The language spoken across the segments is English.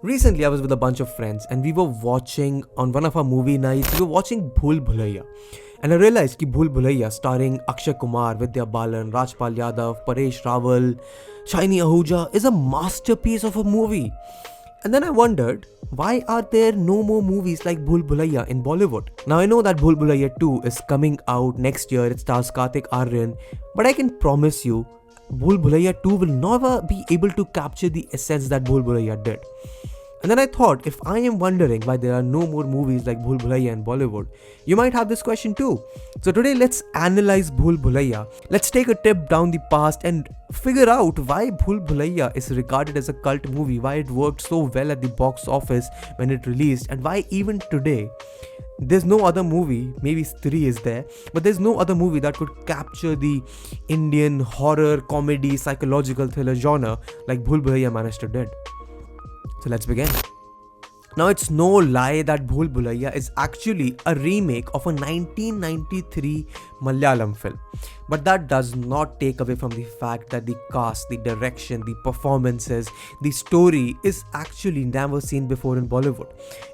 Recently, I was with a bunch of friends and we were watching on one of our movie nights, we were watching Bhool Bhulaiyaa. And I realized that Bhool Bhulaiyaa, starring Akshay Kumar, Vidya Balan, Rajpal, Yadav, Paresh, Rawal, Shiney, Ahuja, is a masterpiece of a movie. And then I wondered, why are there no more movies like Bhool Bhulaiyaa in Bollywood? Now I know that Bhool Bhulaiyaa 2 is coming out next year, it stars Karthik Aryan, but I can promise you, Bhool Bhulaiyaa 2 will never be able to capture the essence that Bhool Bhulaiyaa did. And then I thought, if I am wondering why there are no more movies like Bhool Bhulaiyaa in Bollywood, you might have this question too. So today let's analyze Bhool Bhulaiyaa. Let's take a trip down the past and figure out why Bhool Bhulaiyaa is regarded as a cult movie, why it worked so well at the box office when it released, and why even today there's no other movie, maybe 3 is there, but there's no other movie that could capture the Indian horror, comedy, psychological thriller genre like Bhool Bhulaiyaa managed to did. So let's begin. Now it's no lie that Bhool Bhulaiyaa is actually a remake of a 1993 Malayalam film. But that does not take away from the fact that the cast, the direction, the performances, the story is actually never seen before in Bollywood.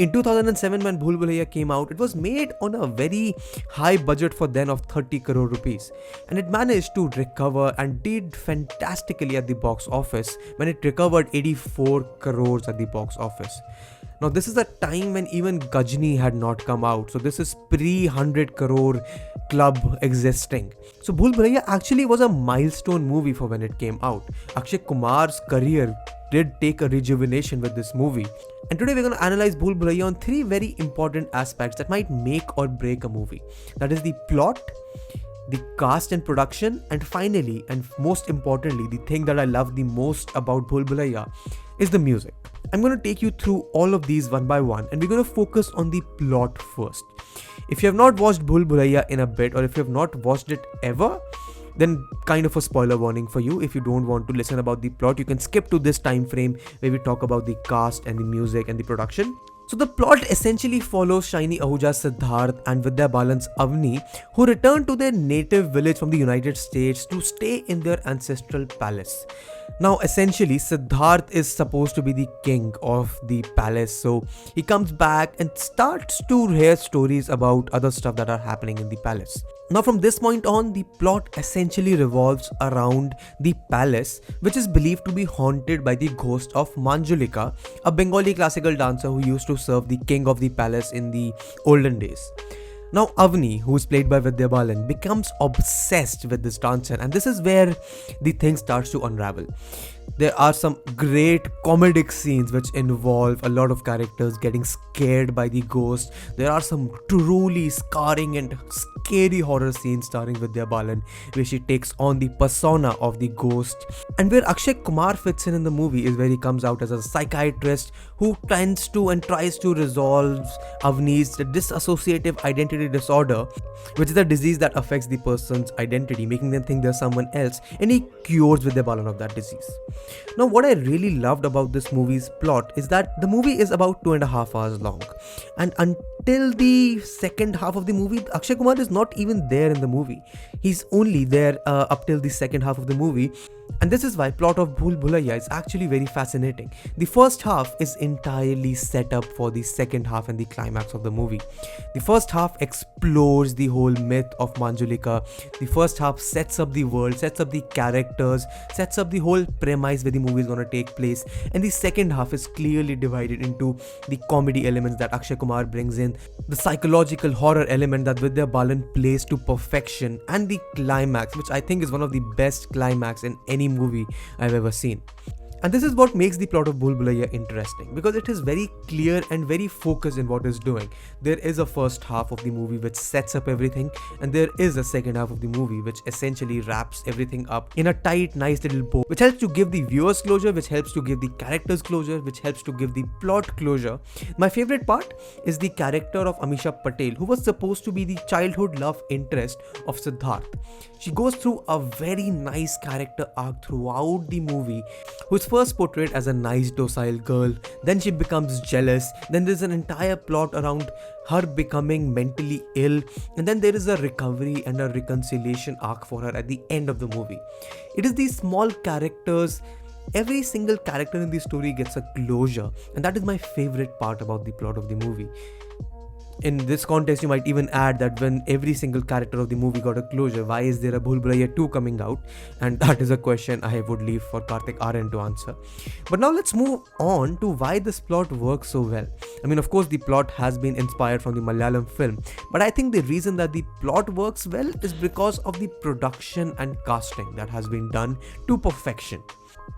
In 2007 when Bhool Bhulaiyaa came out, it was made on a very high budget for then of 30 crore rupees. And it managed to recover and did fantastically at the box office when it recovered 84 crores at the box office. Now this is a time when even Gajni had not come out, so this is pre-100 crore club existing. So Bhool Bhulaiyaa actually was a milestone movie for when it came out. Akshay Kumar's career did take a rejuvenation with this movie. And today we're going to analyze Bhool Bhulaiyaa on 3 very important aspects that might make or break a movie. That is the plot, the cast and production, and finally, and most importantly, the thing that I love the most about Bhool Bhulaiyaa is the music. I'm going to take you through all of these one by one, and we're going to focus on the plot first. If you have not watched Bhool Bhulaiyaa in a bit, or if you have not watched it ever, then kind of a spoiler warning for you. If you don't want to listen about the plot, you can skip to this time frame where we talk about the cast and the music and the production. So the plot essentially follows Shiney Ahuja's Siddharth and Vidya Balan's Avni, who return to their native village from the United States to stay in their ancestral palace. Now essentially Siddharth is supposed to be the king of the palace, so he comes back and starts to hear stories about other stuff that are happening in the palace. Now from this point on, the plot essentially revolves around the palace, which is believed to be haunted by the ghost of Manjulika, a Bengali classical dancer who used to serve the king of the palace in the olden days. Now Avni, who is played by Vidya Balan, becomes obsessed with this dancer, and this is where the thing starts to unravel. There are some great comedic scenes which involve a lot of characters getting scared by the ghost. There are some truly scarring and scary horror scenes starring Vidya Balan, where she takes on the persona of the ghost. And where Akshay Kumar fits in the movie is where he comes out as a psychiatrist who tries to resolve Avni's dissociative identity disorder, which is a disease that affects the person's identity, making them think they're someone else, and he cures Vidya Balan of that disease. Now what I really loved about this movie's plot is that the movie is about 2.5 hours long, and until the second half of the movie, Akshay Kumar is not even there in the movie. He's only there up till the second half of the movie. And this is why plot of Bhool Bhulaiyaa is actually very fascinating. The first half is entirely set up for the second half and the climax of the movie. The first half explores the whole myth of Manjulika. The first half sets up the world, sets up the characters, sets up the whole premise where the movie is going to take place. And the second half is clearly divided into the comedy elements that Akshay Kumar brings in, the psychological horror element that Vidya Balan plays to perfection, and the climax, which I think is one of the best climax in any movie I've ever seen. And this is what makes the plot of Bhool Bhulaiyaa interesting, because it is very clear and very focused in what it's doing. There is a first half of the movie which sets up everything, and there is a second half of the movie which essentially wraps everything up in a tight, nice little bow, which helps to give the viewers closure, which helps to give the characters closure, which helps to give the plot closure. My favorite part is the character of Ameesha Patel, who was supposed to be the childhood love interest of Siddharth. She goes through a very nice character arc throughout the movie, who is first portrayed as a nice docile girl, then she becomes jealous, then there's an entire plot around her becoming mentally ill, and then there is a recovery and a reconciliation arc for her at the end of the movie. It is these small characters every single character in the story gets a closure, and that is my favorite part about the plot of the movie. In this context, you might even add that when every single character of the movie got a closure, why is there a Bhool Bhulaiyaa 2 coming out? And that is a question I would leave for Karthik RN to answer. But now let's move on to why this plot works so well. I mean, of course, the plot has been inspired from the Malayalam film, but I think the reason that the plot works well is because of the production and casting that has been done to perfection.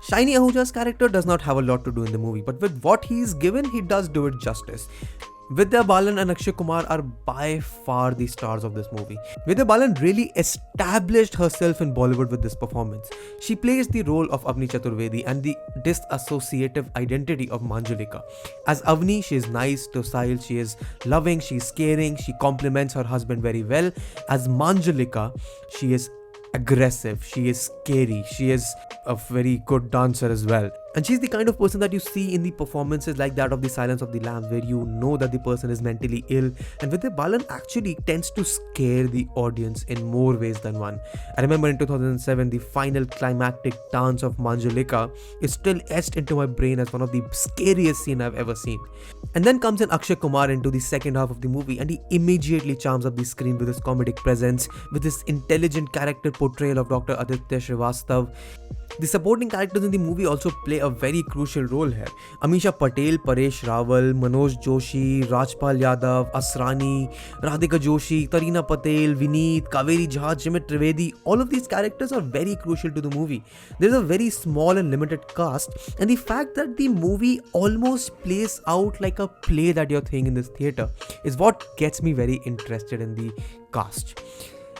Shiney Ahuja's character does not have a lot to do in the movie, but with what he is given, he does do it justice. Vidya Balan and Akshay Kumar are by far the stars of this movie. Vidya Balan really established herself in Bollywood with this performance. She plays the role of Avni Chaturvedi and the disassociative identity of Manjulika. As Avni, she is nice, docile, she is loving, she is caring, she compliments her husband very well. As Manjulika, she is aggressive, she is scary, she is a very good dancer as well. And she's the kind of person that you see in the performances like that of The Silence of the Lambs, where you know that the person is mentally ill. And Vidya Balan actually tends to scare the audience in more ways than one. I remember in 2007, the final climactic dance of Manjulika is still etched into my brain as one of the scariest scenes I've ever seen. And then comes in Akshay Kumar into the second half of the movie, and he immediately charms up the screen with his comedic presence, with his intelligent character portrayal of Dr. Aditya Srivastav. The supporting characters in the movie also play a very crucial role here. Ameesha Patel, Paresh, Rawal, Manoj Joshi, Rajpal Yadav, Asrani, Radhika Joshi, Tarina Patel, Vineet, Kaveri Jha, Jimit Trivedi, all of these characters are very crucial to the movie. There's a very small and limited cast, and the fact that the movie almost plays out like a play that you're seeing in this theatre is what gets me very interested in the cast.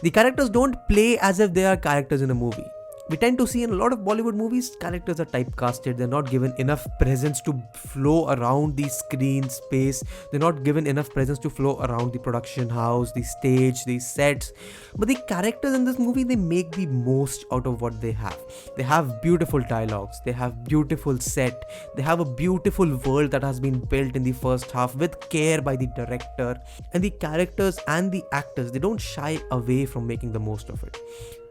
The characters don't play as if they are characters in a movie. We tend to see in a lot of Bollywood movies, characters are typecasted, they're not given enough presence to flow around the screen space, they're not given enough presence to flow around the production house, the stage, the sets. But the characters in this movie, they make the most out of what they have. They have beautiful dialogues, they have beautiful set, they have a beautiful world that has been built in the first half with care by the director, and the characters and the actors, they don't shy away from making the most of it.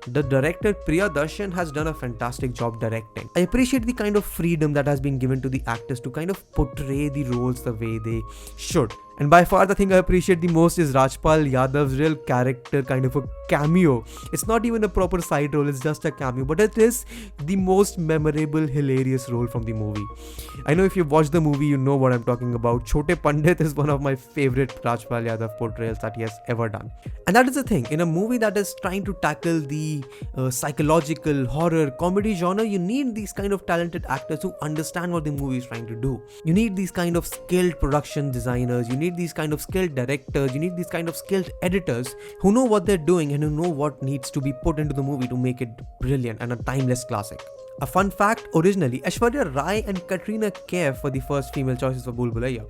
The director Priyadarshan has done a fantastic job directing. I appreciate the kind of freedom that has been given to the actors to kind of portray the roles the way they should. And by far the thing I appreciate the most is Rajpal Yadav's real character, kind of a cameo. It's not even a proper side role, it's just a cameo, but it is the most memorable, hilarious role from the movie. I know if you've watched the movie, you know what I'm talking about. Chote Pandit is one of my favorite Rajpal Yadav portrayals that he has ever done. And that is the thing, in a movie that is trying to tackle the psychological, horror, comedy genre, you need these kind of talented actors who understand what the movie is trying to do. You need these kind of skilled production designers, you need these kind of skilled directors, you need these kind of skilled editors who know what they're doing and who know what needs to be put into the movie to make it brilliant and a timeless classic. A fun fact, originally Aishwarya Rai and Katrina Kaif were the first female choices for Bhool Bhulaiyaa.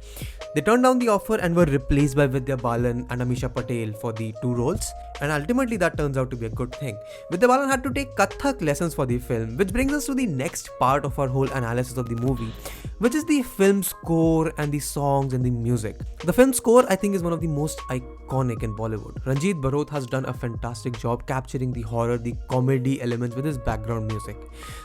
They turned down the offer and were replaced by Vidya Balan and Ameesha Patel for the two roles, and ultimately that turns out to be a good thing. Vidya Balan had to take Kathak lessons for the film, which brings us to the next part of our whole analysis of the movie, which is the film score and the songs and the music. The film score, I think, is one of the most iconic in Bollywood. Ranjit Barot has done a fantastic job capturing the horror, the comedy elements with his background music.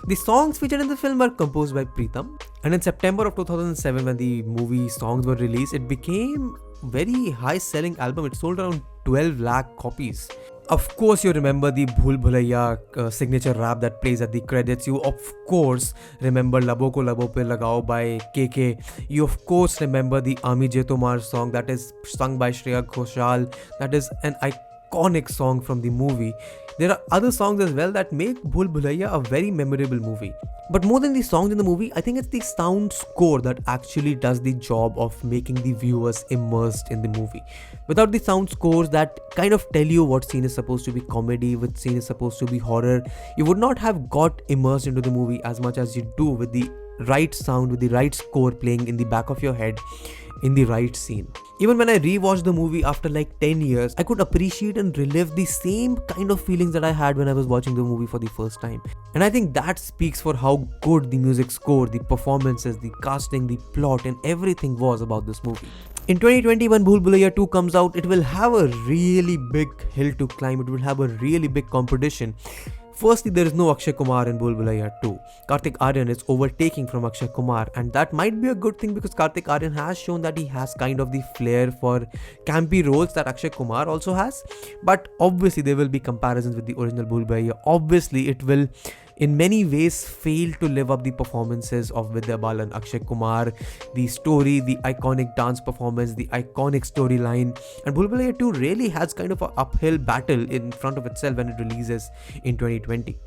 The songs featured in the film were composed by Pritam, and in September of 2007, when the movie songs were released, it became a very high selling album. It sold around 12 lakh copies. Of course, you remember the Bhool Bhulaiyaa signature rap that plays at the credits. You of course remember Labo Ko Labo Pe Lagao by KK. You of course remember the Ami Je Tomar song that is sung by Shreya Ghoshal. That is an iconic song from the movie. There are other songs as well that make Bhool Bhulaiyaa a very memorable movie. But more than the songs in the movie, I think it's the sound score that actually does the job of making the viewers immersed in the movie. Without the sound scores that kind of tell you what scene is supposed to be comedy, what scene is supposed to be horror, you would not have got immersed into the movie as much as you do with the right sound, with the right score playing in the back of your head in the right scene. Even when I rewatched the movie after like 10 years, I could appreciate and relive the same kind of feelings that I had when I was watching the movie for the first time. And I think that speaks for how good the music score, the performances, the casting, the plot and everything was about this movie. In 2020, when Bhool Bhulaiyaa 2 comes out, it will have a really big hill to climb. It will have a really big competition Firstly, there is no Akshay Kumar in Bhool Bhulaiyaa 2. Kartik Aaryan is overtaking from Akshay Kumar, and that might be a good thing because Kartik Aaryan has shown that he has kind of the flair for campy roles that Akshay Kumar also has. But obviously there will be comparisons with the original Bhool Bhulaiyaa. Obviously it will in many ways fail to live up the performances of Vidya Balan, Akshay Kumar, the story, the iconic dance performance, the iconic storyline. And Bhool Bhulaiyaa 2 really has kind of an uphill battle in front of itself when it releases in 2020.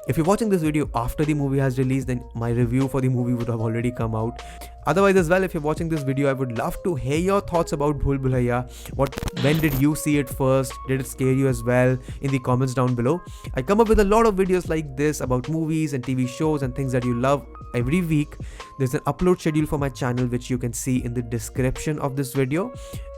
If you're watching this video after the movie has released, then my review for the movie would have already come out. Otherwise as well, if you're watching this video, I would love to hear your thoughts about Bhool Bhulaiyaa. When did you see it first? Did it scare you as well? In the comments down below. I come up with a lot of videos like this about movies and TV shows and things that you love every week. There's an upload schedule for my channel which you can see in the description of this video.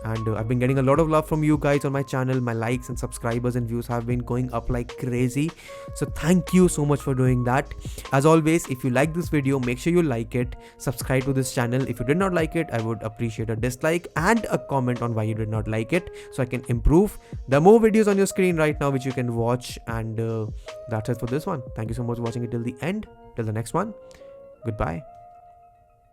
And I've been getting a lot of love from you guys on my channel. My likes and subscribers and views have been going up like crazy. So thank you so much for doing that. As always, if you like this video, make sure you like it. Subscribe to this channel. If you did not like it, I would appreciate a dislike and a comment on why you did not like it so I can improve. There are more videos on your screen right now which you can watch. And that's it for this one. Thank you so much for watching it till the end. Till the next one. Goodbye.